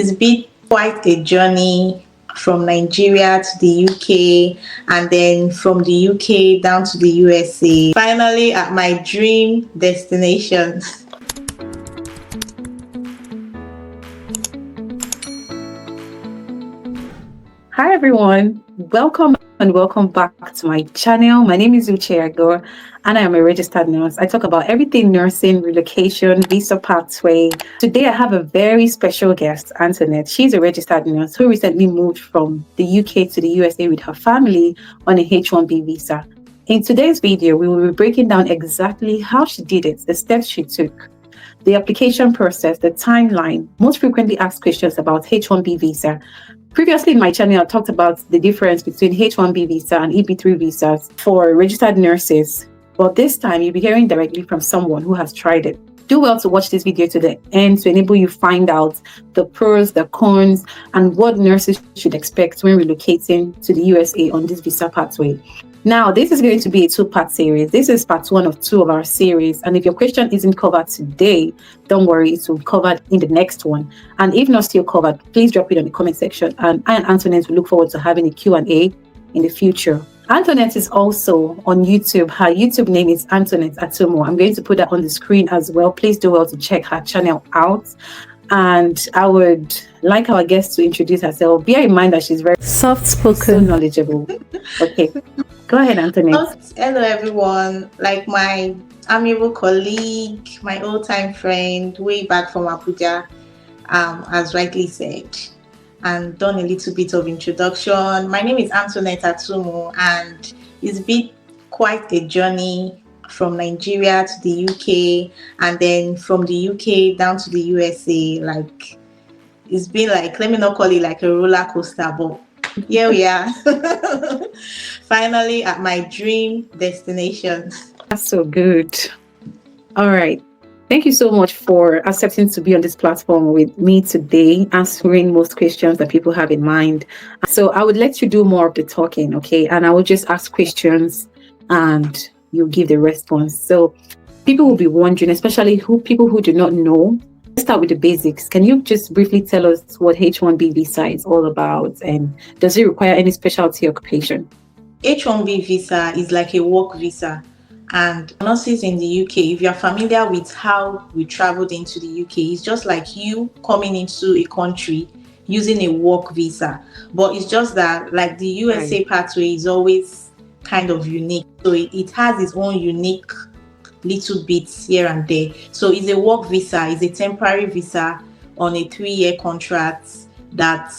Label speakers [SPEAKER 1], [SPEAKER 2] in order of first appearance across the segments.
[SPEAKER 1] It's been quite a journey from Nigeria to the UK and then from the UK down to the USA. Finally at my dream destination.
[SPEAKER 2] Hi everyone, welcome and welcome back to my channel. My name is Uche Agoh and I am a registered nurse. I talk about everything nursing, relocation, visa pathway. Today I have a very special guest, Anthonett. She's a registered nurse who recently moved from the UK to the USA with her family on a H-1B visa. In today's video, we will be breaking down exactly how she did it, the steps she took, the application process, the timeline, most frequently asked questions about H-1B visa. Previously in my channel, I talked about the difference between H-1B visa and EP3 visas for registered nurses. But this time, you'll be hearing directly from someone who has tried it. Do well to watch this video to the end to enable you find out the pros, the cons, and what nurses should expect when relocating to the USA on this visa pathway. Now, this is going to be a two-part series. This is part 1 of 2 of our series. And if your question isn't covered today, don't worry, it will be covered in the next one. And if not still covered, please drop it in the comment section. And I and Anthonett will look forward to having a Q&A in the future. Anthonett is also on YouTube. Her YouTube name is Anthonett Atumu. I'm going to put that on the screen as well. Please do well to check her channel out. And I would like our guest to introduce herself. Bear in mind that she's very soft-spoken, so knowledgeable. Okay. Go ahead, Anthonett.
[SPEAKER 1] Hello, everyone. Like my amiable colleague, my old-time friend, way back from Abuja, as rightly said, and done a little bit of introduction. My name is Anthonett Atumu, and it's been quite a journey from Nigeria to the UK, and then from the UK down to the USA. Like, it's been like, let me not call it like a roller coaster, but here we are. Finally at my dream destination.
[SPEAKER 2] That's so good. All right. Thank you so much for accepting to be on this platform with me today, answering most questions that people have in mind. So I would let you do more of the talking, okay? And I will just ask questions and you give the response. So people will be wondering, especially people who do not know. Let's start with the basics. Can you just briefly tell us what H-1B visa is all about, and does it require any specialty occupation?
[SPEAKER 1] H-1B visa is like a work visa, and nurses in the UK, if you're familiar with how we traveled into the UK, it's just like you coming into a country using a work visa. But it's just that like the USA pathway is always kind of unique. So it has its own unique little bits here and there. So it's a work visa, it's a temporary visa on a 3-year contract that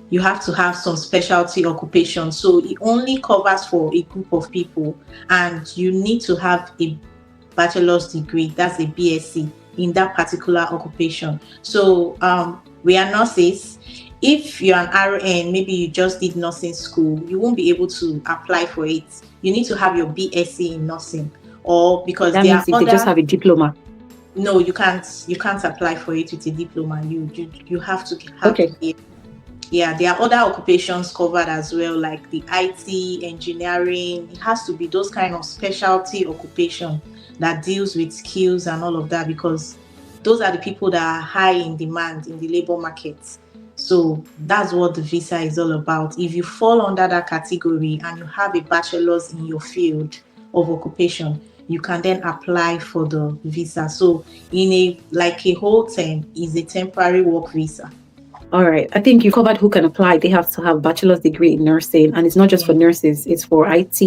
[SPEAKER 1] you have to have some specialty occupation. So it only covers for a group of people, and you need to have a bachelor's degree, that's a BSc, in that particular occupation. So we are nurses. If you're an RN, maybe you just did nursing school, you won't be able to apply for it. You need to have your BSc in nursing, or because
[SPEAKER 2] that means if they just have a diploma.
[SPEAKER 1] No, you can't apply for it with a diploma. You have to have
[SPEAKER 2] okay.
[SPEAKER 1] Yeah, there are other occupations covered as well, like the IT, engineering. It has to be those kind of specialty occupation that deals with skills and all of that, because those are the people that are high in demand in the labor market. So that's what the visa is all about. If you fall under that category and you have a bachelor's in your field of occupation, you can then apply for the visa. So in a whole term is a temporary work visa.
[SPEAKER 2] All right. I think you covered who can apply. They have to have a bachelor's degree in nursing, and it's not just for nurses, it's for IT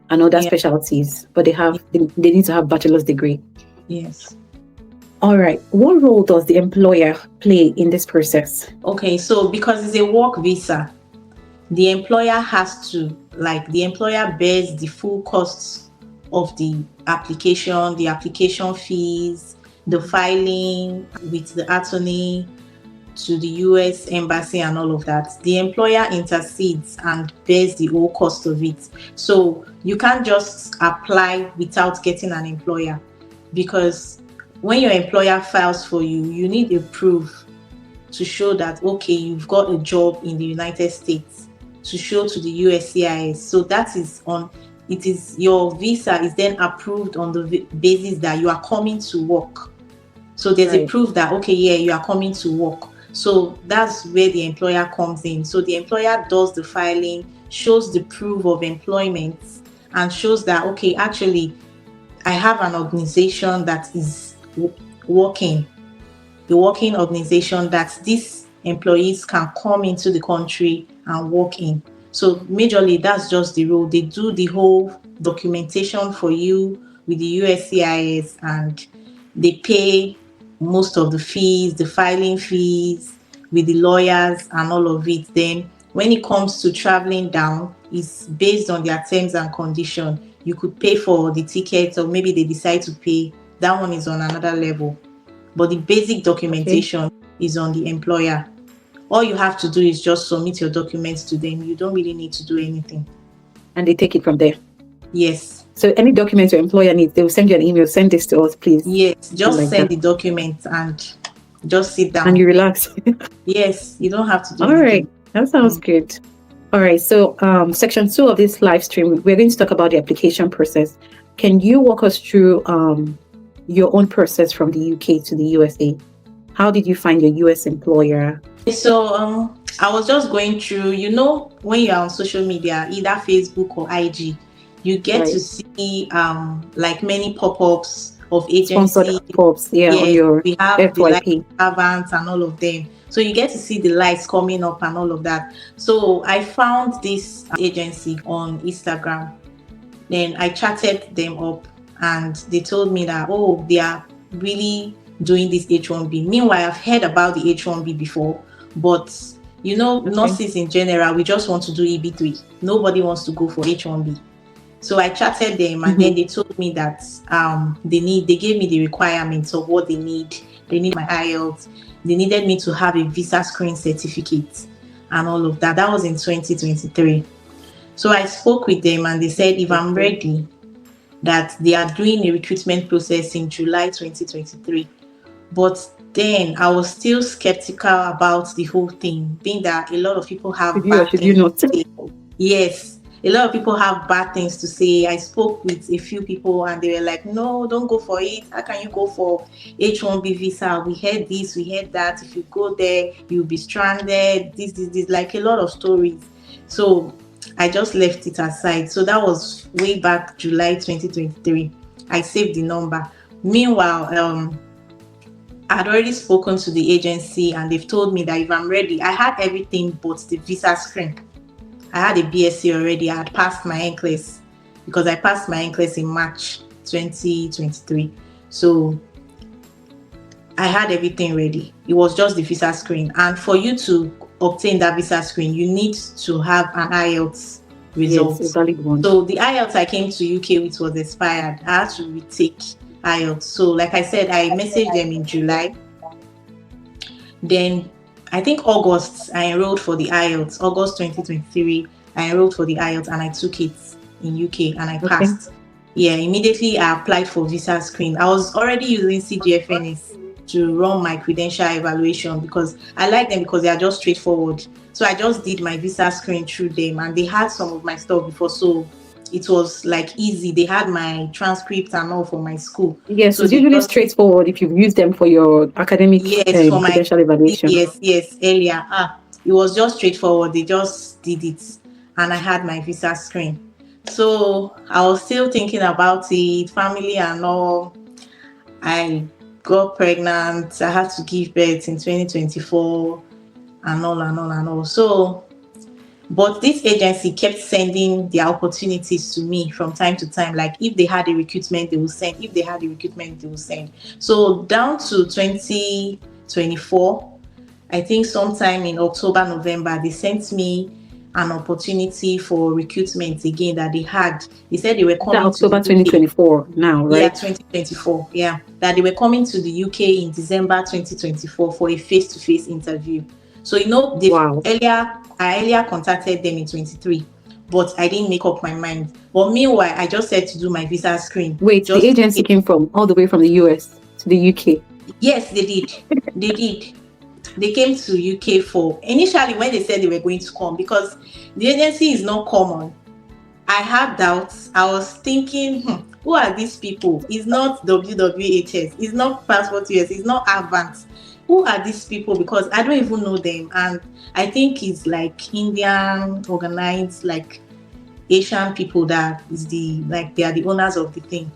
[SPEAKER 2] and other specialties, but they need to have bachelor's degree.
[SPEAKER 1] Yes.
[SPEAKER 2] All right. What role does the employer play in this process? Okay,
[SPEAKER 1] so because it's a work visa, the employer bears the full costs of the application fees, the filing with the attorney to the US embassy and all of that. The employer intercedes and bears the whole cost of it. So you can't just apply without getting an employer, because when your employer files for you, you need a proof to show that, okay, you've got a job in the United States, to show to the USCIS. So that is your visa is then approved on the basis that you are coming to work. So there's a proof that, okay, yeah, you are coming to work. So that's where the employer comes in. So the employer does the filing, shows the proof of employment, and shows that, okay, actually, I have an organization that is working, a working organization that these employees can come into the country and work in. So majorly, that's just the role. They do the whole documentation for you with the USCIS, and they pay most of the fees, the filing fees with the lawyers and all of it. Then when it comes to traveling down, it's based on their terms and condition. You could pay for the ticket, or maybe they decide to pay. That one is on another level. But the basic
[SPEAKER 2] Okay.
[SPEAKER 1] documentation is on the employer. All you have to do is just submit your documents to them. You don't really need to do anything.
[SPEAKER 2] And they take it from there.
[SPEAKER 1] Yes.
[SPEAKER 2] So any documents your employer needs, they will send you an email. Send this to us, please.
[SPEAKER 1] Yes. Just
[SPEAKER 2] Like
[SPEAKER 1] send
[SPEAKER 2] that.
[SPEAKER 1] the documents and just sit down.
[SPEAKER 2] And you relax.
[SPEAKER 1] Yes. You don't have to do
[SPEAKER 2] All
[SPEAKER 1] anything.
[SPEAKER 2] right. That sounds good. All right. So section 2 of this live stream, we're going to talk about the application process. Can you walk us through your own process from the UK to the USA? How did you find your US employer?
[SPEAKER 1] So I was just going through, when you're on social media, either Facebook or IG, you get to see like many pop-ups of
[SPEAKER 2] Sponsored
[SPEAKER 1] agency.
[SPEAKER 2] pops, on
[SPEAKER 1] Yes,
[SPEAKER 2] your
[SPEAKER 1] we have the light
[SPEAKER 2] FYP.
[SPEAKER 1] servants and all of them. So you get to see the lights coming up and all of that. So I found this agency on Instagram. Then I chatted them up, and they told me that, oh, they are really doing this H-1B. Meanwhile, I've heard about the H-1B before, but nurses in general, we just want to do EB3. Nobody wants to go for H-1B. So I chatted them, and then they told me that they gave me the requirements of what they need. They need my IELTS. They needed me to have a visa screen certificate and all of that. That was in 2023. So I spoke with them, and they said if I'm ready, that they are doing a recruitment process in July 2023. But then I was still skeptical about the whole thing, being that a lot of people have bad
[SPEAKER 2] Should you
[SPEAKER 1] things
[SPEAKER 2] not?
[SPEAKER 1] to say. Yes, a lot of people have bad things to say. I spoke with a few people, and they were like, no, don't go for it. How can you go for H-1B visa? We heard this, we heard that. If you go there, you'll be stranded. This, like a lot of stories. So I just left it aside. So that was way back July 2023. I saved the number. Meanwhile, I had already spoken to the agency, and they've told me that if I'm ready, I had everything but the visa screen. I had a BSc already. I had passed my NCLEX, because I passed my NCLEX in March 2023. So I had everything ready. It was just the visa screen. And for you to obtain that visa screen, you need to have an IELTS result.
[SPEAKER 2] Yes, a valid one.
[SPEAKER 1] So the IELTS I came to UK with was expired. I had to retake IELTS. So like I said, I messaged them in July. Then I think August, I enrolled for the IELTS. August 2023, I enrolled for the IELTS, and I took it in UK, and I passed. Yeah, immediately I applied for visa screen. I was already using CGFNS to run my credential evaluation, because I like them because they are just straightforward. So I just did my visa screen through them, and they had some of my stuff before, so it was like easy. They had my transcript and all for my school.
[SPEAKER 2] Yes,
[SPEAKER 1] so
[SPEAKER 2] it's usually straightforward if you've used them for your academic
[SPEAKER 1] for my
[SPEAKER 2] credential evaluation.
[SPEAKER 1] Yes, earlier. It was just straightforward. They just did it, and I had my visa screen. So I was still thinking about it, family and all. I got pregnant. I had to give birth in 2024 and all. So, but this agency kept sending their opportunities to me from time to time. Like if they had a recruitment, they will send. If they had a recruitment, they will send. So down to 2024, I think sometime in October, November, they sent me an opportunity for recruitment again that they had. They said they were coming
[SPEAKER 2] October 2024 now, right?
[SPEAKER 1] Yeah, 2024. Yeah, that they were coming to the UK in December 2024 for a face-to-face interview. So I earlier contacted them in 23, but I didn't make up my mind. But meanwhile, I just said to do my visa screen.
[SPEAKER 2] Wait, the agency came from all the way from the US to the UK?
[SPEAKER 1] Yes, they did. They did. They came to UK for initially when they said they were going to come, because the agency is not common. I had doubts. I was thinking, who are these people? It's not WWHS. It's not Passport US. It's not Advance. who are these people? Because I don't even know them. And I think it's like Indian organized, like Asian people that is they are the owners of the thing.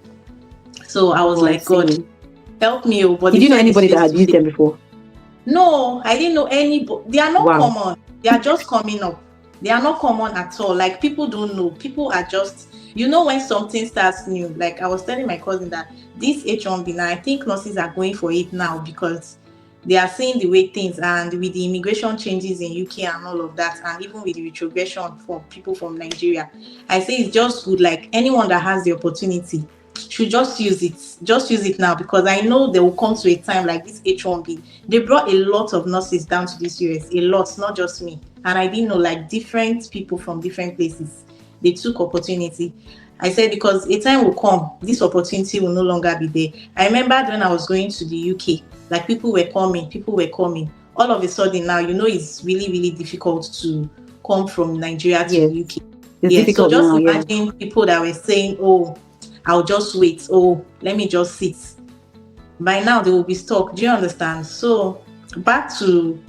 [SPEAKER 1] So I was
[SPEAKER 2] Oh, I
[SPEAKER 1] like, God,
[SPEAKER 2] see.
[SPEAKER 1] help me. Oh, but
[SPEAKER 2] Did
[SPEAKER 1] the
[SPEAKER 2] you know
[SPEAKER 1] friend is
[SPEAKER 2] anybody that
[SPEAKER 1] face
[SPEAKER 2] had
[SPEAKER 1] to
[SPEAKER 2] used
[SPEAKER 1] face.
[SPEAKER 2] them before?
[SPEAKER 1] No, I didn't know any. They are not
[SPEAKER 2] Wow.
[SPEAKER 1] common. They are just coming up. They are not common at all. Like people don't know. People are just, when something starts new. Like I was telling my cousin that this H-1B now, I think nurses are going for it now because they are seeing the way things, and with the immigration changes in UK and all of that, and even with the retrogression for people from Nigeria, I say it's just good. Like anyone that has the opportunity should just use it. Just use it now, because I know there will come to a time like this H-1B. They brought a lot of nurses down to this US, a lot, not just me. And I didn't know, like different people from different places, they took opportunity. I said, because a time will come, this opportunity will no longer be there. I remember when I was going to the UK, like people were coming. All of a sudden now, it's really, really difficult to come from Nigeria to the
[SPEAKER 2] Yes.
[SPEAKER 1] UK.
[SPEAKER 2] It's
[SPEAKER 1] Yeah, so
[SPEAKER 2] difficult
[SPEAKER 1] just
[SPEAKER 2] now, yeah.
[SPEAKER 1] imagine people that were saying, oh, I'll just wait. Oh, let me just sit. By now, they will be stuck. Do you understand? So, back to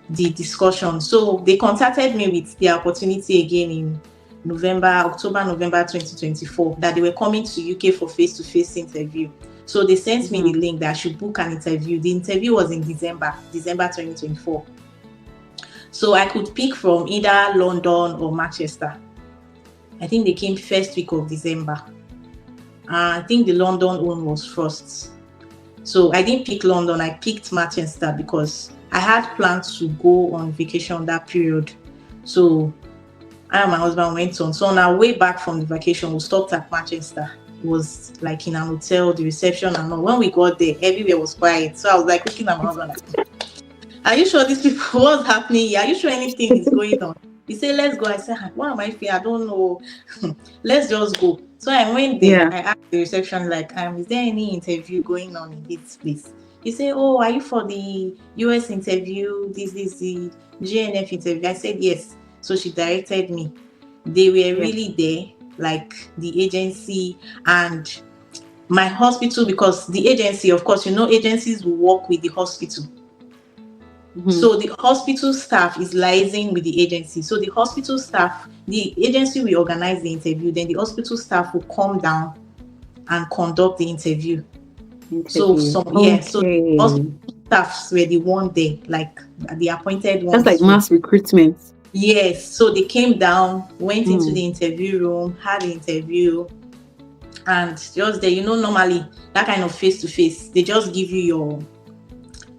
[SPEAKER 1] the discussion. So, they contacted me with the opportunity again in October, November 2024, that they were coming to UK for face-to-face interview. So, they sent me the link that I should book an interview. The interview was in December 2024. So, I could pick from either London or Manchester. I think they came first week of December. I think the London one was first. So I didn't pick London, I picked Manchester because I had plans to go on vacation that period. So I and my husband went on. So on our way back from the vacation, we stopped at Manchester. It was like in an hotel, the reception and all. When we got there, everywhere was quiet. So I was like looking at my husband like, are you sure these people, what's happening here? Are you sure anything is going on? He said, let's go. I said, what am I feeling? I don't know. Let's just go. So I went there.
[SPEAKER 2] Yeah.
[SPEAKER 1] I asked the reception, like, is there any interview going on in this place? He said, oh, are you for the US interview? This is the GNF interview. I said, yes. So she directed me. They were really there, like the agency and my hospital, because the agency, of course, agencies will work with the hospital. So the hospital staff is liaising with the agency. So the hospital staff, the agency will organize the interview, then the hospital staff will come down and conduct the interview. So so the hospital staffs were the one there, like the appointed ones.
[SPEAKER 2] That's like mass recruitment.
[SPEAKER 1] Yes. So they came down, went into the interview room, had the interview, and just there, normally that kind of face to face, they just give you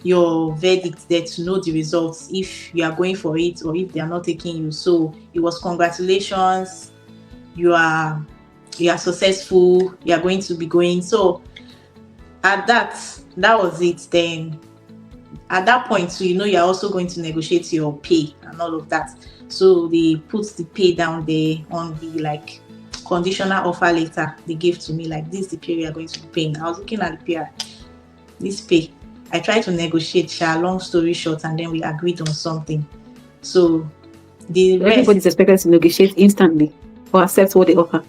[SPEAKER 1] your verdict there to know the results, if you are going for it or if they are not taking you. So it was congratulations, you are successful, you are going to be going. So at that was it. Then at that point, so you're also going to negotiate your pay and all of that. So they put the pay down there on the like conditional offer letter they gave to me, like, this is the pay we are going to be paying. I was looking at the pay, this pay. I tried to negotiate, long story short, and then we agreed on something. So
[SPEAKER 2] everybody's expected to negotiate instantly or accept what they offer.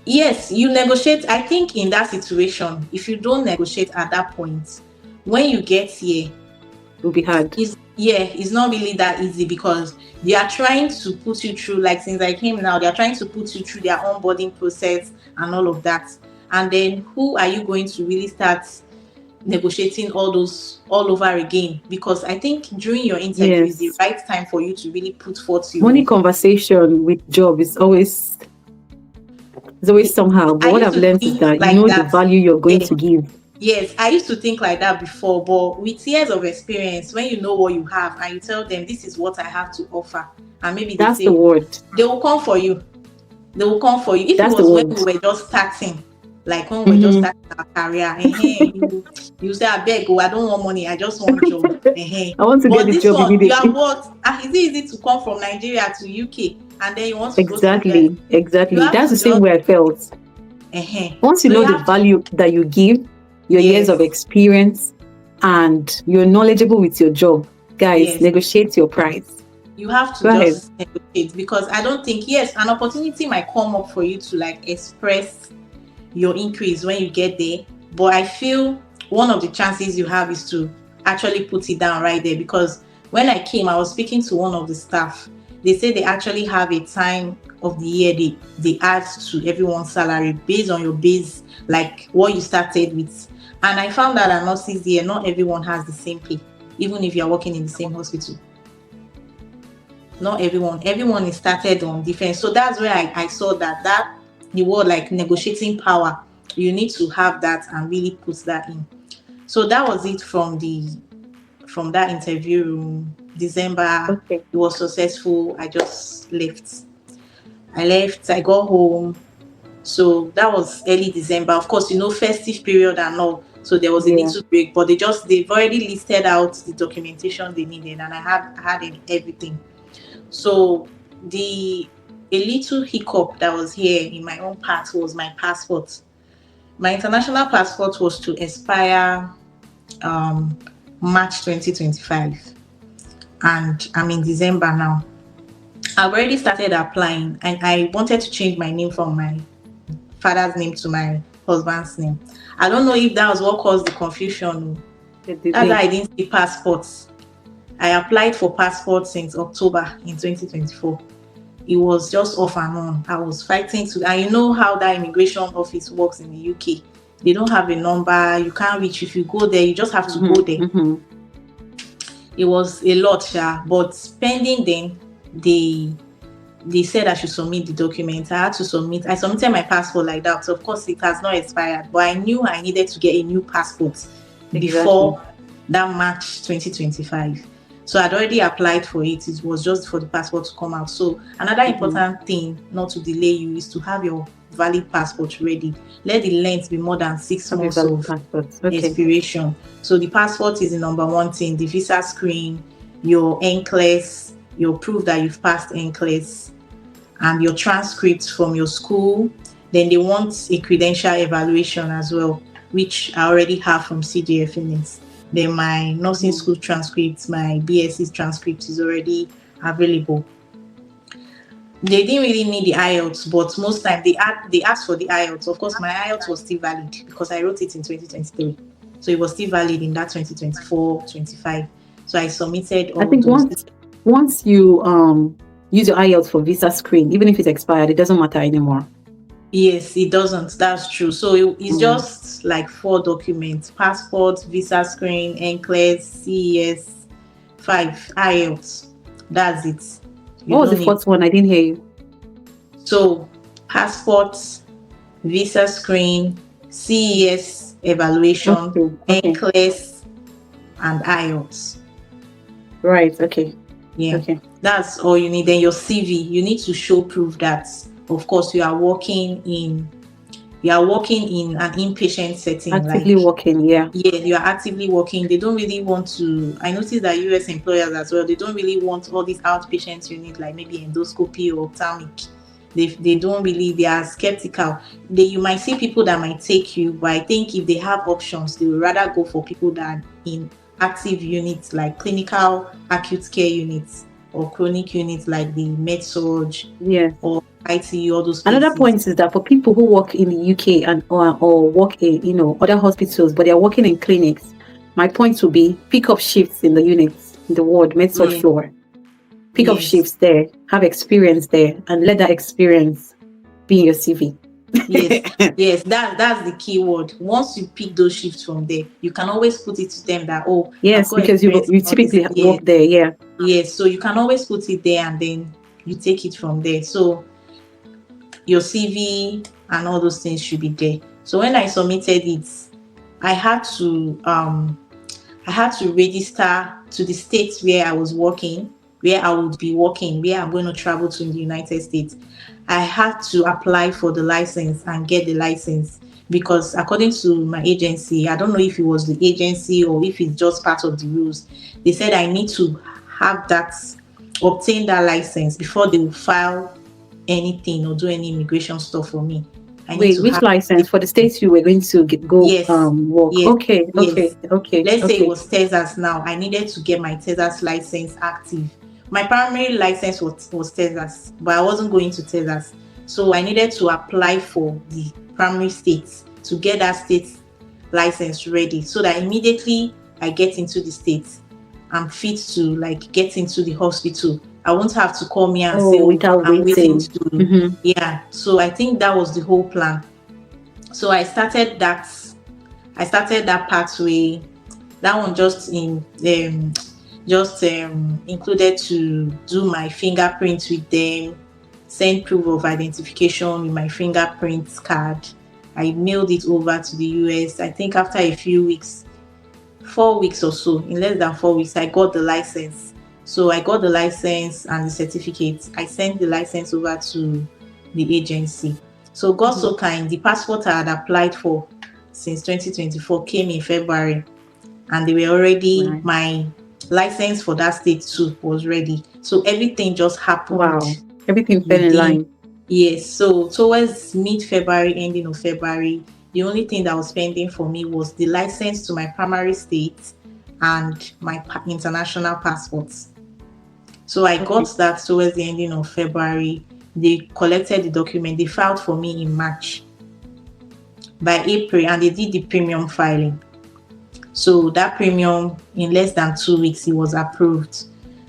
[SPEAKER 1] Yes, you negotiate. I think in that situation, if you don't negotiate at that point, when you get here,
[SPEAKER 2] it will be hard.
[SPEAKER 1] It's not really that easy, because they are trying to put you through, like since I came now, they are trying to put you through their onboarding process and all of that. And then who are you going to really start negotiating all over again? Because I think during your interview is the right time for you to really put forth your
[SPEAKER 2] money. Conversation with job is always somehow, but what I've learned is that the value you're going to give.
[SPEAKER 1] Yes, I used to think like that before, but with years of experience, when you know what you have and you tell them this is what I have to offer, and maybe
[SPEAKER 2] that's the word,
[SPEAKER 1] they will come for you. If that's it was when we were just starting, like when we were just starting our career, you say, I beg, I don't want money, I just want job.
[SPEAKER 2] I want to get this job immediately.
[SPEAKER 1] You are what? Is it easy to come from Nigeria to UK and then you want to
[SPEAKER 2] exactly.
[SPEAKER 1] go to
[SPEAKER 2] Exactly. That's the same way I felt. Once you know the value that you give, your years of experience, and you're knowledgeable with your job, guys, negotiate your price.
[SPEAKER 1] You have to just negotiate, because I don't think, an opportunity might come up for you to like express your increase when you get there, but I feel one of the chances you have is to actually put it down right there, because when I came, I was speaking to one of the staff. They say they actually have a time of the year they add to everyone's salary based on your base, like what you started with. And I found out at nurses here, not everyone has the same pay, even if you're working in the same hospital. Not everyone is started on different. So that's where I saw that the word like negotiating power, you need to have that and really put that in. So that was it from that interview room. December,
[SPEAKER 2] Okay.
[SPEAKER 1] it was successful. I just left. I got home. So that was early December. Of course, festive period and all. So there was a
[SPEAKER 2] Yeah.
[SPEAKER 1] little break, but they've already listed out the documentation they needed, and I had everything. So the a little hiccup that was here in my own part was my passport. My international passport was to expire um, March 2025, and I'm in December now. I've already started applying, and I wanted to change my name from my father's name to my husband's name. I don't know if that was what caused the confusion. That's why I didn't see passports. I applied for passports since October in 2024. It was just off and on. I was fighting and you know how that immigration office works in the UK. They don't have a number. You can't reach. If you go there, you just have to go there. It was a lot, but pending then, they said I should submit the document. I submitted my passport like that. So of course it has not expired, but I knew I needed to get a new passport before that March 2025. So I'd already applied for it. It was just for the passport to come out. So another important thing not to delay you is to have your valid passport ready. Let the length be more than 6 months of expiration. So the passport is the number one thing. The visa screen, your NCLEX, your proof that you've passed NCLEX, and your transcripts from your school. Then they want a credential evaluation as well, which I already have from CGFNS. Then my nursing school transcripts, my BSc transcript is already available. They didn't really need the IELTS, but most time they asked for the IELTS. Of course, my IELTS was still valid because I wrote it in 2023. So it was still valid in that 2024-25. So I submitted all
[SPEAKER 2] I think
[SPEAKER 1] those.
[SPEAKER 2] once you use your IELTS for visa screen, even if it's expired, it doesn't matter anymore.
[SPEAKER 1] Yes, it doesn't. That's true. So it's just like 4 documents: passport, visa screen, NCLEX, CES, 5 IELTS. That's it.
[SPEAKER 2] What was the fourth one? I didn't hear you.
[SPEAKER 1] So passport, visa screen, CES evaluation, NCLEX, and IELTS.
[SPEAKER 2] Right. Okay.
[SPEAKER 1] Yeah. Okay. That's all you need. Then your CV. You need to show proof that, of course, you are working in an inpatient setting.
[SPEAKER 2] Actively working, yeah.
[SPEAKER 1] Yeah, you are actively working. They don't really want to. I noticed that US employers as well, they don't really want all these outpatient units like maybe endoscopy or ophthalmic. They don't really, they are skeptical. You might see people that might take you, but I think if they have options, they would rather go for people that are in active units like clinical acute care units or chronic units like the med-surg, or ITU, all those places.
[SPEAKER 2] Another point is that for people who work in the UK and or work in other hospitals, but they are working in clinics, my point would be pick up shifts in the units, in the ward, med-surg floor. Pick up shifts there, have experience there, and let that experience be in your CV.
[SPEAKER 1] Yes, that's the key word. Once you pick those shifts from there, you can always put it to them that,
[SPEAKER 2] yes, because you typically work there,
[SPEAKER 1] Yes, so you can always put it there and then you take it from there. So your CV and all those things should be there. So when I submitted it, I had to register to the states where I was working, where I would be working, where I'm going to travel to in the United States. I had to apply for the license and get the license because according to my agency, I don't know if it was the agency or if it's just part of the rules, they said I need to obtain that license before they will file anything or do any immigration stuff for me.
[SPEAKER 2] Wait, which license? For the states you were going to go work?
[SPEAKER 1] Yes,
[SPEAKER 2] okay.
[SPEAKER 1] Let's say it was Texas now. I needed to get my Texas license active. My primary license was Texas, but I wasn't going to Texas. So I needed to apply for the primary states to get that state license ready so that immediately I get into the States, I'm fit to like get into the hospital. I won't have to call me and say,
[SPEAKER 2] Oh,
[SPEAKER 1] oh,
[SPEAKER 2] without
[SPEAKER 1] I'm waiting
[SPEAKER 2] waiting.
[SPEAKER 1] to,
[SPEAKER 2] Mm-hmm.
[SPEAKER 1] yeah. So I think that was the whole plan. So I started that pathway. That one just included to do my fingerprint with them, send proof of identification with my fingerprint card. I mailed it over to the US. I think after a few weeks, 4 weeks or so, in less than 4 weeks, I got the license. So I got the license and the certificate. I sent the license over to the agency. So God
[SPEAKER 2] Mm-hmm.
[SPEAKER 1] so kind, the passport I had applied for since 2024 came in February, and they were already,
[SPEAKER 2] Right.
[SPEAKER 1] my license for that state too was ready. So everything just
[SPEAKER 2] Wow.
[SPEAKER 1] happened
[SPEAKER 2] Everything fell in
[SPEAKER 1] within,
[SPEAKER 2] line.
[SPEAKER 1] yes. So towards mid-February, ending of February, the only thing that was pending for me was the license to my primary state and my international passports. So I
[SPEAKER 2] Okay.
[SPEAKER 1] got that towards the ending of February. They collected the document. They filed for me in March. By April, and they did the premium filing. So that premium, in less than 2 weeks, it was approved.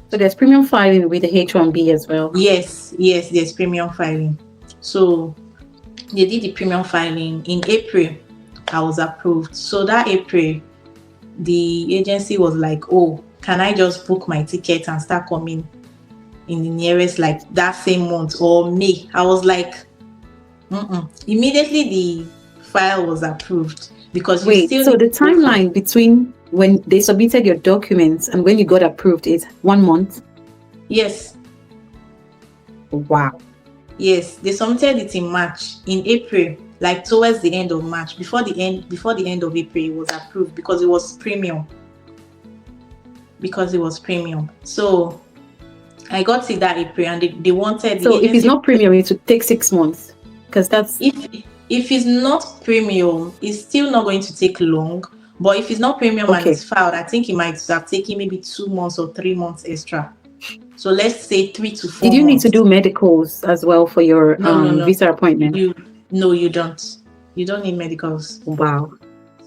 [SPEAKER 2] So there's premium filing with the H-1B as well.
[SPEAKER 1] Yes, yes, there's premium filing. So they did the premium filing in April. I was approved. So that April, the agency was like, oh, can I just book my ticket and start coming in the nearest, like that same month or May? I was like, immediately the file was approved, because you
[SPEAKER 2] Wait,
[SPEAKER 1] still
[SPEAKER 2] so
[SPEAKER 1] need
[SPEAKER 2] the
[SPEAKER 1] to go for,
[SPEAKER 2] timeline between when they submitted your documents and when you got approved is 1 month?
[SPEAKER 1] yes,
[SPEAKER 2] Wow.
[SPEAKER 1] yes, they submitted it in March. In April, like towards the end of March, before the end of April, it was approved because it was premium. So I got it that April, and they wanted the
[SPEAKER 2] So if it's
[SPEAKER 1] agency.
[SPEAKER 2] not premium, it would take 6 months because that's
[SPEAKER 1] If it's not premium, it's still not going to take long. But if it's not premium and
[SPEAKER 2] okay.
[SPEAKER 1] it's filed, I think it might have taken maybe 2 months or 3 months extra. So let's say three to
[SPEAKER 2] Did
[SPEAKER 1] four
[SPEAKER 2] you need to do
[SPEAKER 1] months.
[SPEAKER 2] medicals as well for your
[SPEAKER 1] No, no, no.
[SPEAKER 2] visa appointment?
[SPEAKER 1] You no, you don't. You don't need medicals.
[SPEAKER 2] Wow.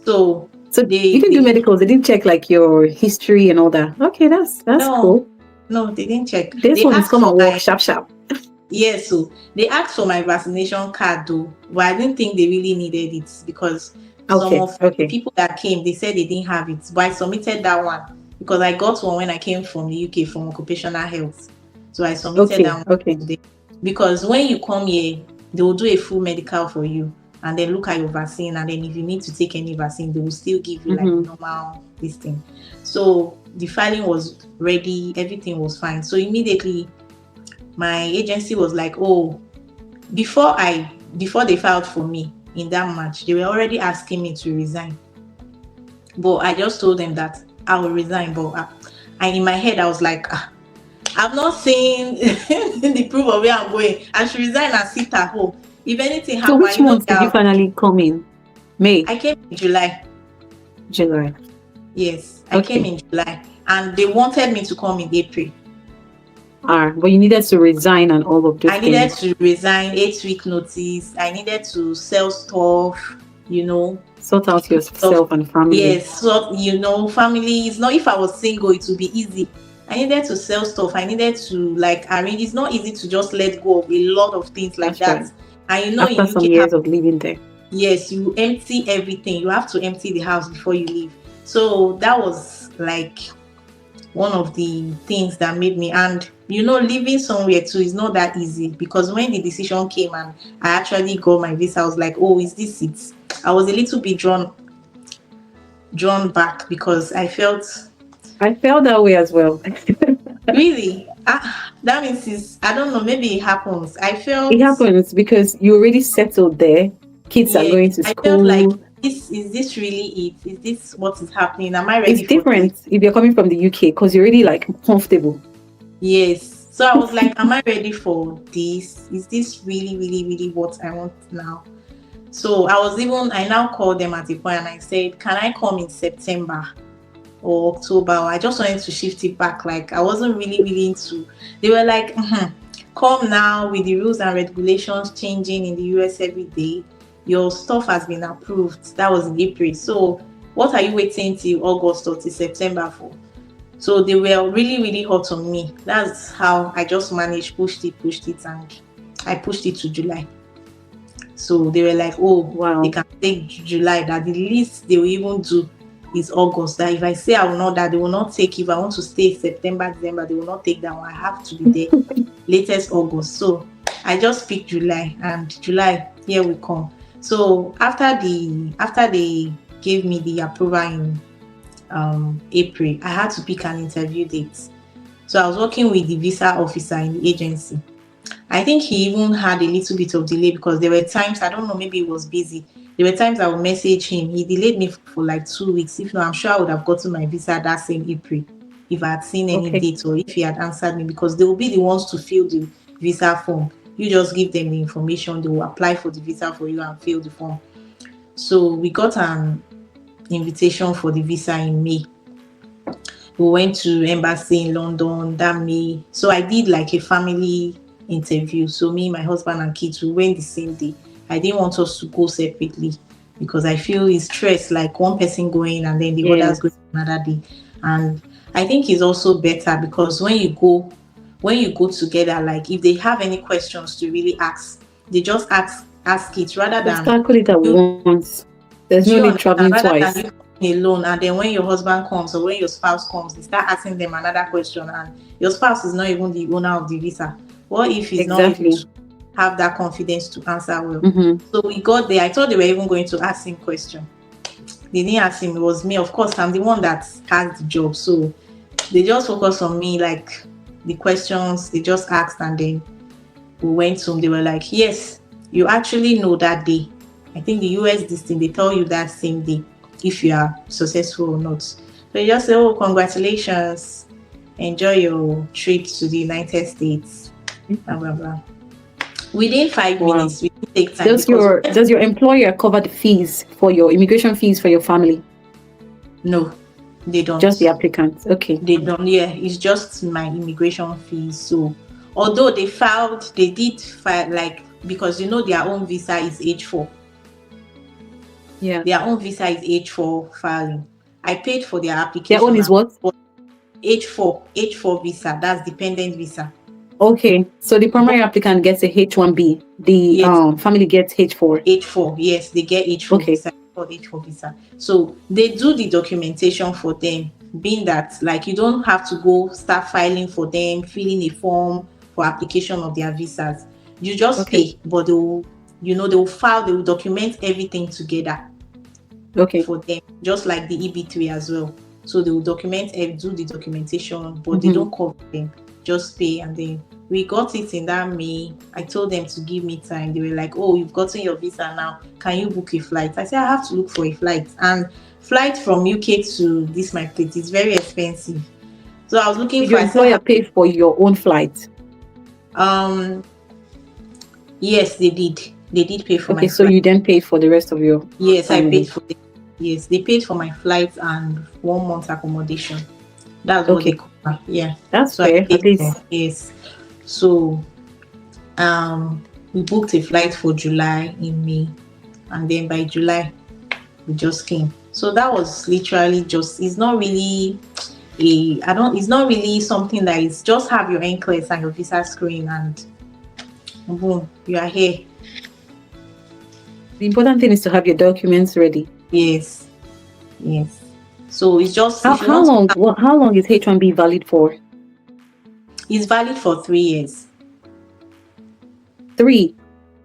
[SPEAKER 1] So
[SPEAKER 2] So you didn't do
[SPEAKER 1] they
[SPEAKER 2] medicals. They didn't check like your history and all that. Okay, that's
[SPEAKER 1] no,
[SPEAKER 2] cool.
[SPEAKER 1] no, they didn't check.
[SPEAKER 2] This
[SPEAKER 1] They
[SPEAKER 2] one is
[SPEAKER 1] asked
[SPEAKER 2] come
[SPEAKER 1] for
[SPEAKER 2] and walk
[SPEAKER 1] my,
[SPEAKER 2] sharp sharp.
[SPEAKER 1] yes, so they asked for my vaccination card though, but I didn't think they really needed it, because some
[SPEAKER 2] Okay,
[SPEAKER 1] of the
[SPEAKER 2] okay,
[SPEAKER 1] people that came, they said they didn't have it. But I submitted that one because I got one when I came from the UK from occupational health. So I submitted that
[SPEAKER 2] okay,
[SPEAKER 1] one
[SPEAKER 2] okay.
[SPEAKER 1] today. Because when you come here, they will do a full medical for you and then look at your vaccine, and then if you need to take any vaccine, they will still give you like the
[SPEAKER 2] Mm-hmm.
[SPEAKER 1] normal this thing. So the filing was ready, everything was fine. So immediately my agency was like, oh, before they filed for me in that March, they were already asking me to resign. But I just told them that I will resign. But in my head, I was like, I've not seen the proof of where I'm going. I should resign and sit at home. If anything
[SPEAKER 2] So
[SPEAKER 1] happen,
[SPEAKER 2] which month did you finally come in? May,
[SPEAKER 1] I came in July.
[SPEAKER 2] July.
[SPEAKER 1] Yes, I came
[SPEAKER 2] Okay.
[SPEAKER 1] in July, and they wanted me to come in April.
[SPEAKER 2] But you needed to resign and all of those
[SPEAKER 1] I needed
[SPEAKER 2] things.
[SPEAKER 1] to resign, 8 week notice. I needed to sell stuff, you know,
[SPEAKER 2] Sort out
[SPEAKER 1] stuff.
[SPEAKER 2] yourself and family.
[SPEAKER 1] Yes, so family is not, if I was single, it would be easy. I needed to sell stuff. I needed to like arrange. It's not easy to just let go of a lot of things like
[SPEAKER 2] That's right.
[SPEAKER 1] that. And
[SPEAKER 2] After
[SPEAKER 1] in
[SPEAKER 2] some
[SPEAKER 1] UK,
[SPEAKER 2] years of living there.
[SPEAKER 1] yes, you empty everything. You have to empty the house before you leave. So that was like one of the things that made me, and living somewhere too is not that easy, because when the decision came and I actually got my visa, I was like, oh, is this it? I was a little bit drawn back, because I felt,
[SPEAKER 2] I felt that way as well.
[SPEAKER 1] really, that means I don't know, maybe it happens. I
[SPEAKER 2] It
[SPEAKER 1] felt,
[SPEAKER 2] happens because you already settled there. Kids are
[SPEAKER 1] yes,
[SPEAKER 2] going to
[SPEAKER 1] I felt like,
[SPEAKER 2] school.
[SPEAKER 1] is this really it? Is this what is happening? Am I
[SPEAKER 2] It's
[SPEAKER 1] ready for this?
[SPEAKER 2] different if you're coming from the UK because you're already like comfortable.
[SPEAKER 1] Yes. So I was like, am I ready for this? Is this really, really, really what I want now? So I now called them at a point and I said, can I come in September or October? I just wanted to shift it back. Like, I wasn't really, really into, they were like, come now, with the rules and regulations changing in the US every day. Your stuff has been approved. That was in April. So What are you waiting till August or till September for? So they were really, really hot on me. That's how I just managed, pushed it, and I pushed it to July. So they were like, oh, they
[SPEAKER 2] Wow.
[SPEAKER 1] can take July, that the least they will even do is August. That if I say I will not, that they will not take. If I want to stay September, December, they will not take that one. I have to be there latest August. So I just picked July, and July, here we come. So after they gave me the approval in April, I had to pick an interview date. So I was working with the visa officer in the agency. I think he even had a little bit of delay because there were times, I don't know, maybe he was busy. There were times I would message him. He delayed me for like 2 weeks. If not, I'm sure I would have gotten my visa that same April if I had seen any
[SPEAKER 2] Okay.
[SPEAKER 1] date or if he had answered me, because they will be the ones to fill the visa form. You just give them the information, they will apply for the visa for you and fill the form. So we got an invitation for the visa in May. We went to embassy in London that May. So I did like a family interview. So me, my husband and kids, we went the same day. I didn't want us to go separately because I feel it's stress, like one person going and then the others
[SPEAKER 2] Yes.
[SPEAKER 1] going another day. And I think it's also better because when you go together, like if they have any questions to really ask, they just ask it rather
[SPEAKER 2] Just
[SPEAKER 1] than
[SPEAKER 2] tackle it at
[SPEAKER 1] you.
[SPEAKER 2] once. There's
[SPEAKER 1] Do
[SPEAKER 2] no
[SPEAKER 1] you
[SPEAKER 2] need
[SPEAKER 1] understand?
[SPEAKER 2] traveling
[SPEAKER 1] Rather than
[SPEAKER 2] twice.
[SPEAKER 1] you coming alone and then when your husband comes or when your spouse comes, they start asking them another question and your spouse is not even the owner of the visa. What if he's not able
[SPEAKER 2] Exactly.
[SPEAKER 1] to have that confidence to answer well?
[SPEAKER 2] Mm-hmm.
[SPEAKER 1] So we got there. I thought they were even going to ask him question. They didn't ask him. It was me. Of course, I'm the one that has the job. So they just focused on me, like the questions they just asked, and then we went home. They were like, yes, you actually know that day. I think the US this thing, they tell you that same day if you are successful or not. So you just say, oh, congratulations, enjoy your trip to the United States, blah blah blah. Within five
[SPEAKER 2] Wow.
[SPEAKER 1] minutes, we didn't take time
[SPEAKER 2] Does
[SPEAKER 1] because
[SPEAKER 2] your employer cover the fees for your immigration fees for your family?
[SPEAKER 1] no, they
[SPEAKER 2] Just the
[SPEAKER 1] don't.
[SPEAKER 2] applicants. Okay.
[SPEAKER 1] They don't. Yeah, it's just my immigration fees. So although they did file, like, because their own visa is H4.
[SPEAKER 2] Yeah.
[SPEAKER 1] Their own visa is H4 filing. I paid for their
[SPEAKER 2] Their own
[SPEAKER 1] application
[SPEAKER 2] is
[SPEAKER 1] and
[SPEAKER 2] what?
[SPEAKER 1] H4 visa. That's dependent visa.
[SPEAKER 2] Okay. So the
[SPEAKER 1] But
[SPEAKER 2] primary applicant gets a H-1B. The
[SPEAKER 1] yes,
[SPEAKER 2] family gets H-4.
[SPEAKER 1] H4. Yes, they get H4
[SPEAKER 2] Okay.
[SPEAKER 1] visa. Called H4 visa. So they do the documentation for them, being that like you don't have to go start filing for them, filling a form for application of their visas. You just
[SPEAKER 2] Okay.
[SPEAKER 1] pay, but they will document everything together
[SPEAKER 2] Okay.
[SPEAKER 1] for them, just like the EB3 as well. So they will document and do the documentation, but they
[SPEAKER 2] Mm-hmm.
[SPEAKER 1] don't cover them. Just pay, and then we got it in that May. I told them to give me time. They were like, "Oh, you've gotten your visa now. Can you book a flight?" I said, "I have to look for a flight, and flight from UK to this my place is very expensive." So I was looking
[SPEAKER 2] Did
[SPEAKER 1] for.
[SPEAKER 2] your
[SPEAKER 1] I said,
[SPEAKER 2] employer pay for your own flight?
[SPEAKER 1] "Um, yes, they did. They did pay for my
[SPEAKER 2] Okay, so
[SPEAKER 1] flight.
[SPEAKER 2] you then paid for the rest of your
[SPEAKER 1] Yes, I paid
[SPEAKER 2] family.
[SPEAKER 1] for it. Yes, they paid for my flight and 1 month accommodation. That's what they
[SPEAKER 2] Okay,
[SPEAKER 1] cover. Yeah.
[SPEAKER 2] that's
[SPEAKER 1] So I
[SPEAKER 2] fair. At
[SPEAKER 1] paid for,
[SPEAKER 2] least
[SPEAKER 1] yes. So we booked a flight for July in May, and then by July we just came. So that was literally just, it's not really it's not really something that is just have your NCLEX and your visa screen and boom, you are here.
[SPEAKER 2] the important thing is to have your documents ready.
[SPEAKER 1] Yes, yes. So it's just
[SPEAKER 2] How
[SPEAKER 1] if you
[SPEAKER 2] how
[SPEAKER 1] want to,
[SPEAKER 2] long how long is H-1B valid for?
[SPEAKER 1] it's valid for 3 years.
[SPEAKER 2] 3.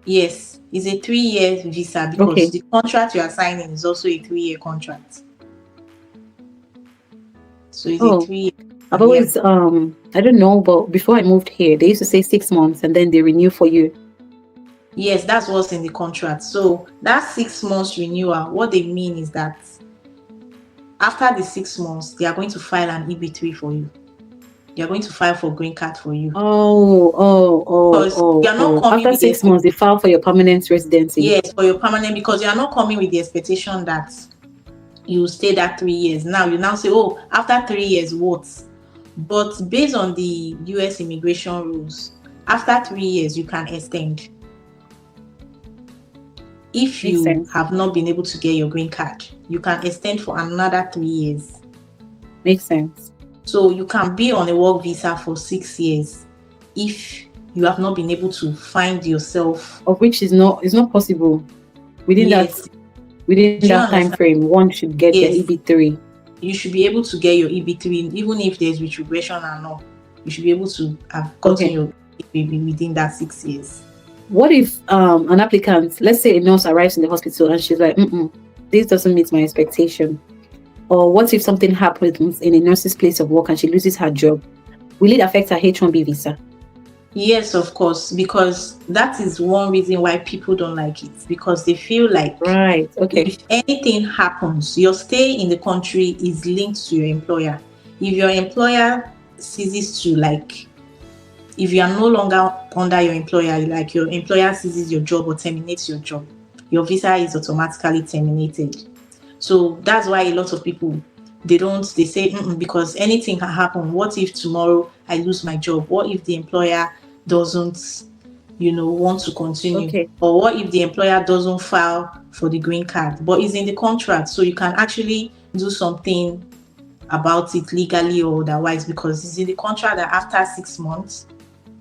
[SPEAKER 1] Yes, it's a 3-year visa because
[SPEAKER 2] Okay.
[SPEAKER 1] the contract you are signing is also a 3-year contract. So it's a
[SPEAKER 2] Oh,
[SPEAKER 1] 3-year.
[SPEAKER 2] I've
[SPEAKER 1] Yeah.
[SPEAKER 2] always I don't know, but before I moved here, they used to say 6 months and then they renew for you.
[SPEAKER 1] Yes, that's what's in the contract. So that 6 months renewal, what they mean is that after the 6 months, they are going to file an EB3 for you. They are going to file for green card for you. Because you are not coming
[SPEAKER 2] After
[SPEAKER 1] with the
[SPEAKER 2] 6 months, they file for your permanent residency.
[SPEAKER 1] yes, for your permanent, because you are not coming with the expectation that you stay that 3 years. Now you now say, oh, after 3 years, what? But based on the US immigration rules, after 3 years, you can extend. If
[SPEAKER 2] Makes
[SPEAKER 1] you
[SPEAKER 2] sense.
[SPEAKER 1] have not been able to get your green card, you can extend for another 3 years.
[SPEAKER 2] Makes sense.
[SPEAKER 1] So you can be on a work visa for 6 years if you have not been able to find yourself.
[SPEAKER 2] Of which is not possible within
[SPEAKER 1] Yes. Do you
[SPEAKER 2] that time
[SPEAKER 1] understand?
[SPEAKER 2] frame. One should get their
[SPEAKER 1] Yes.
[SPEAKER 2] EB3.
[SPEAKER 1] You should be able to get your EB3, even if there's retrogression or not. You should be able to have gotten your EB within that 6 years.
[SPEAKER 2] What if an applicant, let's say a nurse arrives in the hospital and she's like, this doesn't meet my expectation? Or what if something happens in a nurse's place of work and she loses her job? Will it affect her H-1B visa?
[SPEAKER 1] Yes, of course, because that is one reason why people don't like it, because they feel like if anything happens, your stay in the country is linked to your employer. If your employer ceases to if you are no longer under your employer, like your employer seizes your job or terminates your job, your visa is automatically terminated. So that's why a lot of people, they say, because anything can happen. What if tomorrow I lose my job? What if the employer doesn't, want to continue? Or what if the employer doesn't file for the green card? But it's in the contract, so you can actually do something about it legally or otherwise, because it's in the contract that after 6 months,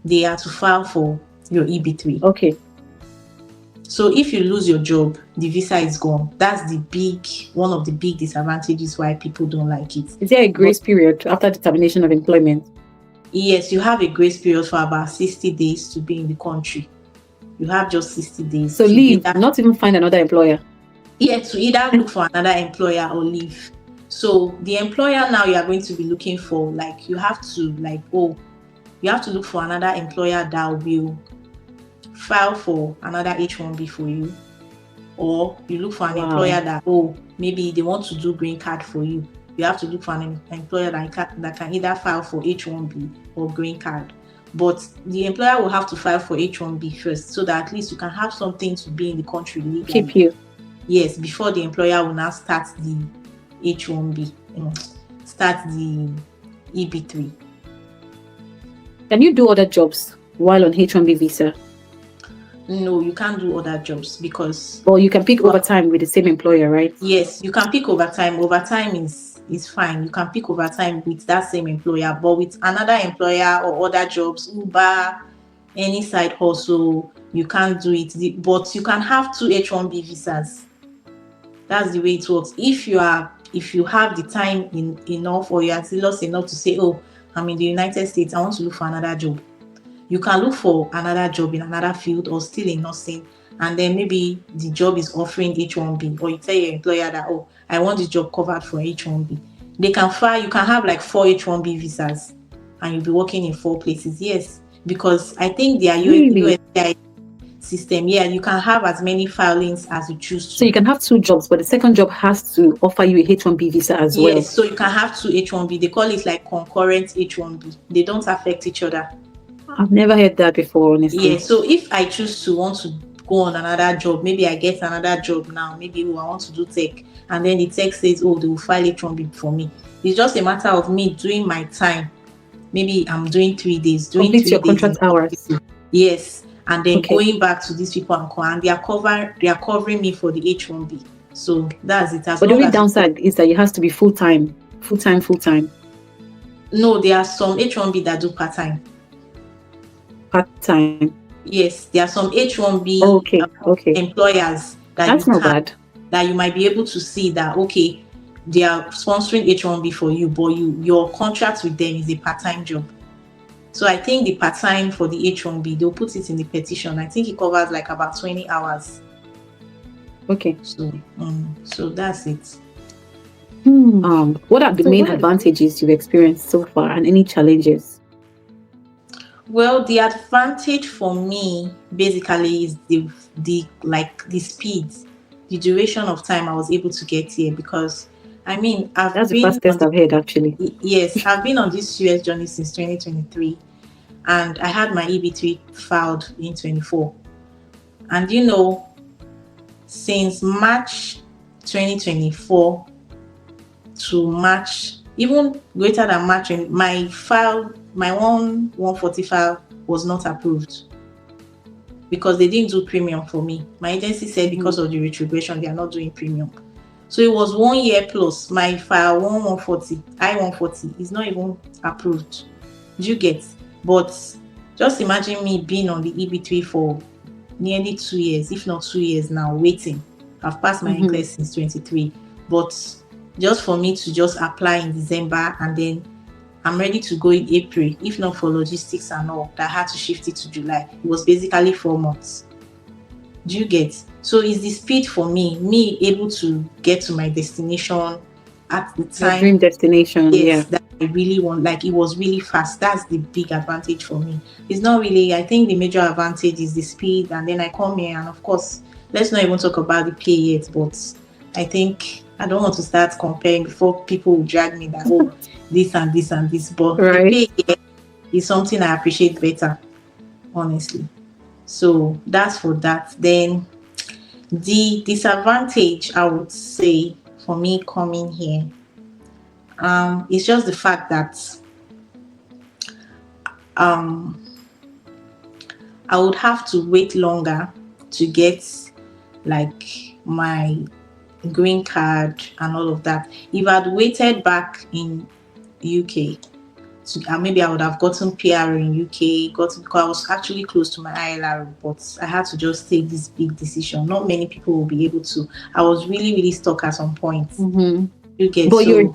[SPEAKER 1] they are to file for your EB3.
[SPEAKER 2] Okay.
[SPEAKER 1] So if you lose your job, the visa is gone. That's one of the big disadvantages why people don't like it.
[SPEAKER 2] Is there a grace period after the termination of employment?
[SPEAKER 1] Yes, you have a grace period for about 60 days to be in the country. You have just 60 days.
[SPEAKER 2] So leave, not even find another employer.
[SPEAKER 1] Yeah, to either look for another employer or leave. So the employer now you are going to be looking for, you have to look for another employer that will file for another H-1B for you, or you look for an employer that maybe they want to do green card for you. You have to look for an employer that can either file for H-1B or green card. But the employer will have to file for H-1B first, so that at least you can have something to be in the country legally.
[SPEAKER 2] Keep you.
[SPEAKER 1] Yes, before the employer will now start the H-1B, start the EB3.
[SPEAKER 2] Can you do other jobs while on H-1B visa?
[SPEAKER 1] No, you can't do other jobs because...
[SPEAKER 2] Well, you can pick overtime with the same employer, right?
[SPEAKER 1] Yes, you can pick overtime. Overtime is fine. You can pick overtime with that same employer, but with another employer or other jobs, Uber, any side hustle, you can't do it. But you can have 2 H-1B visas. That's the way it works. If you have the time enough, or you are zealous enough to say, I'm in the United States, I want to look for another job. You can look for another job in another field or still in nursing, and then maybe the job is offering H-1B, or you tell your employer that, I want this job covered for H-1B. They can file, you can have 4 H-1B visas and you'll be working in 4 places. Yes, because I think their USCIS system, you can have as many filings as you choose to.
[SPEAKER 2] So you can have 2 jobs, but the second job has to offer you a H-1B visa as well.
[SPEAKER 1] Yes, so you can have 2 H-1B. They call it concurrent H-1B. They don't affect each other.
[SPEAKER 2] I've never heard that before, honestly.
[SPEAKER 1] Yeah, so if I choose to want to go on another job, maybe I get another job now, maybe I want to do tech, and then the tech says, they will file H-1B for me. It's just a matter of me doing my time. Maybe I'm doing 3 days,
[SPEAKER 2] complete your contract hours.
[SPEAKER 1] Yes, and then going back to these people and they are covering me for the H-1B. So that's it.
[SPEAKER 2] But the only downside is that it has to be full-time.
[SPEAKER 1] No, there are some H-1B that do part-time.
[SPEAKER 2] Part-time.
[SPEAKER 1] Yes, there are some H-1B employers that you might be able to see that they are sponsoring H-1B for you, but your contract with them is a part-time job. So I think the part-time for the H-1B, they'll put it in the petition. I think it covers about 20 hours.
[SPEAKER 2] Okay.
[SPEAKER 1] So that's it.
[SPEAKER 2] What are the main advantages you've experienced so far, and any challenges?
[SPEAKER 1] Well, the advantage for me basically is the speed, the duration of time I was able to get here, because that's
[SPEAKER 2] the fastest I've heard, actually.
[SPEAKER 1] Yes, I've been on this US journey since 2023, and I had my EB3 filed in 24. And since March 2024 to March, even greater than March, my 140 file was not approved. because they didn't do premium for me. My agency said because of the retrogression, they are not doing premium. So it was 1 year plus. My file 140, I-140 is not even approved. Do you get? But just imagine me being on the EB3 for nearly 2 years, if not 2 years now, waiting. I've passed my NCLEX since 23. But just for me to just apply in December, and then I'm ready to go in April, if not for logistics and all, that I had to shift it to July. It was basically 4 months. Do you get? So it's the speed for me able to get to my destination at the time.
[SPEAKER 2] Your dream destination,
[SPEAKER 1] yes,
[SPEAKER 2] yeah.
[SPEAKER 1] that I really want. Like, it was really fast. That's the big advantage for me. It's not really, I think the major advantage is the speed, and then I come here, and of course, let's not even talk about the pay yet, but I think I don't want to start comparing before people will drag me that, oh, this and this and this, but
[SPEAKER 2] Right.
[SPEAKER 1] the pay here is something I appreciate better, honestly. So that's for that. Then the disadvantage, I would say, for me coming here, it's just the fact that I would have to wait longer to get like my green card and all of that. If I'd waited back in UK, maybe I would have gotten PR in UK, because I was actually close to my ILR, but I had to just take this big decision. Not many people will be able to. I was really, really stuck at some point. You get,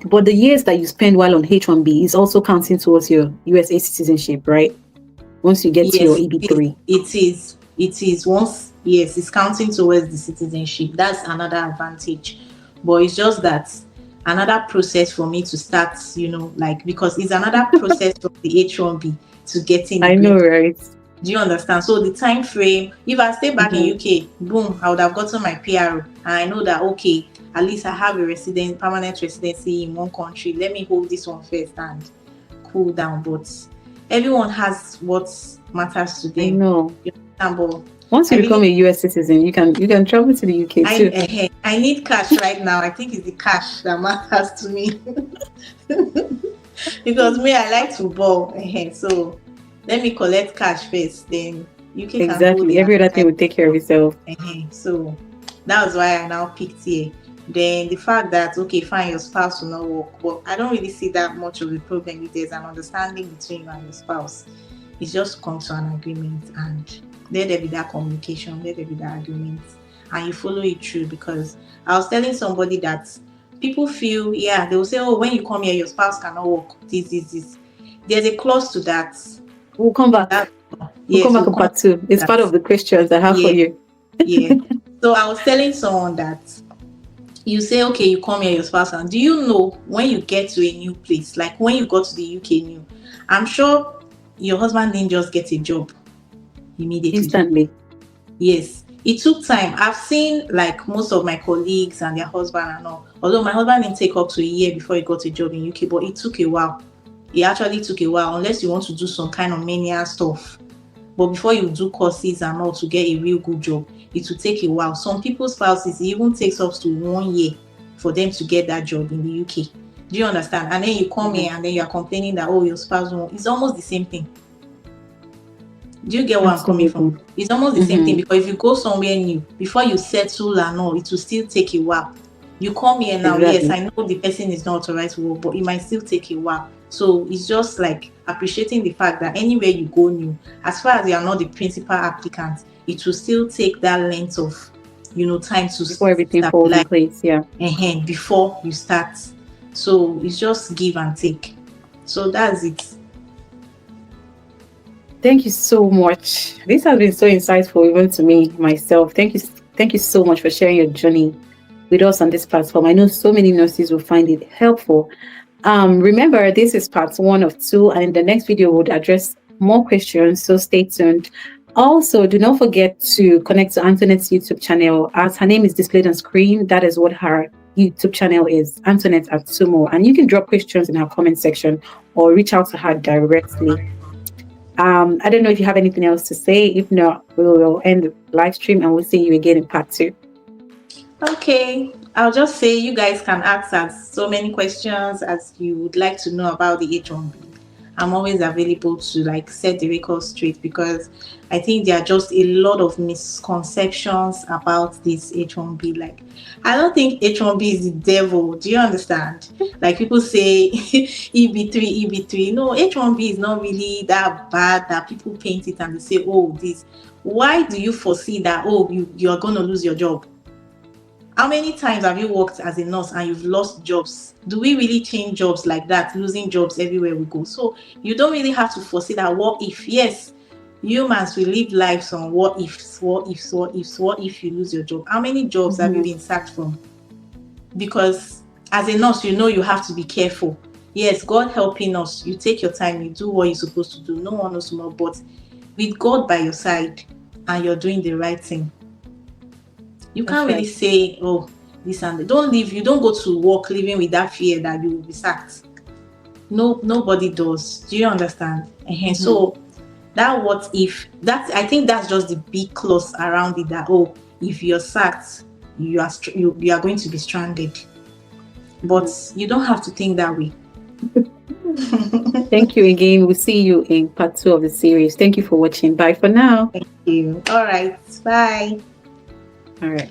[SPEAKER 2] but the years that you spend while on H-1B is also counting towards your USA citizenship, right? Once you get to your EB3.
[SPEAKER 1] It is once, yes, it's counting towards the citizenship. That's another advantage. But it's just that another process for me to start, like, because it's another process from the H-1B to getting the
[SPEAKER 2] I know, right?
[SPEAKER 1] Do you understand? So the time frame, if I stay back in UK, boom, I would have gotten my PR, and I know that, okay, at least I have a permanent residency in one country. Let me hold this one first and cool down. But everyone has what matters to them.
[SPEAKER 2] I know.
[SPEAKER 1] You understand? But
[SPEAKER 2] once you become a US citizen, you can travel to the UK too.
[SPEAKER 1] I need cash right now. I think it's the cash that matters to me. Because me, I like to ball. So let me collect cash first, then UK
[SPEAKER 2] exactly. Every other thing will take care of itself.
[SPEAKER 1] So that was why I now picked here. Then the fact that, okay, fine, your spouse will not work, but I don't really see that much of a problem if there's an understanding between you and your spouse. It's just come to an agreement, and let there be that communication, let there be that agreement, and you follow it through. Because I was telling somebody that people feel, they will say, oh, when you come here, your spouse cannot work. This. There's a clause to that.
[SPEAKER 2] We'll come back. We'll come back in part 2. It's part of the questions I have for you.
[SPEAKER 1] So I was telling someone that you say, okay, you come here, your spouse, and do you know when you get to a new place, like when you got to the UK new, I'm sure your husband didn't just get a job immediately.
[SPEAKER 2] Instantly.
[SPEAKER 1] Yes. It took time. I've seen like most of my colleagues and their husband and all. Although my husband didn't take up to a year before he got a job in UK, but it took a while. It actually took a while, unless you want to do some kind of mania stuff. But before you do courses and all to get a real good job, it will take a while. Some people's spouses, it even takes up to 1 year for them to get that job in the UK. Do you understand? And then you come here and then you are complaining that, oh, your spouse won't. It's almost the same thing. Do you get where I'm coming from? It's almost the same thing, because if you go somewhere new, before you settle and all, it will still take a while. You come here now, yes, I know the person is not authorized to work, but it might still take a while. So it's just like appreciating the fact that anywhere you go new, as far as you are not the principal applicant, it will still take that length of, time to
[SPEAKER 2] before everything falls in place,
[SPEAKER 1] before you start. So it's just give and take. So that's it.
[SPEAKER 2] Thank you so much. This has been so insightful even to me, myself. Thank you so much for sharing your journey with us on this platform. I know so many nurses will find it helpful. Remember, this is part 1 of 2, and in the next video we'll address more questions, so stay tuned. Also, do not forget to connect to Anthonett's YouTube channel, as her name is displayed on screen. That is what her YouTube channel is, Anthonett Atumu, and you can drop questions in her comment section or reach out to her directly. I don't know if you have anything else to say. If not, we will end the live stream and we'll see you again in part 2.
[SPEAKER 1] Okay, I'll just say you guys can ask us so many questions as you would like to know about the H-1B. I'm always available to like set the record straight, because I think there are just a lot of misconceptions about this H-1B. Like, I don't think H-1B is the devil. Do you understand? Like, people say EB3, EB3. No, H-1B is not really that bad that people paint it and they say, oh, this. Why do you foresee that, oh, you're going to lose your job? How many times have you worked as a nurse and you've lost jobs? Do we really change jobs like that, losing jobs everywhere we go? So you don't really have to foresee that what if. Yes, humans will live lives on what ifs, what ifs, what ifs, what if you lose your job? How many jobs have you been sacked from? Because as a nurse, you know you have to be careful. Yes, God helping us, you take your time, you do what you're supposed to do. No one knows more. But with God by your side and you're doing the right thing, you can't really say, oh, this and that. Don't leave. You don't go to work living with that fear that you will be sacked. No, nobody does. Do you understand? So that what if, I think that's just the big clause around it, that, oh, if you're sacked, you are going to be stranded. But you don't have to think that way.
[SPEAKER 2] Thank you again. We'll see you in part 2 of the series. Thank you for watching. Bye for now.
[SPEAKER 1] Thank you. All right. Bye.
[SPEAKER 2] All right.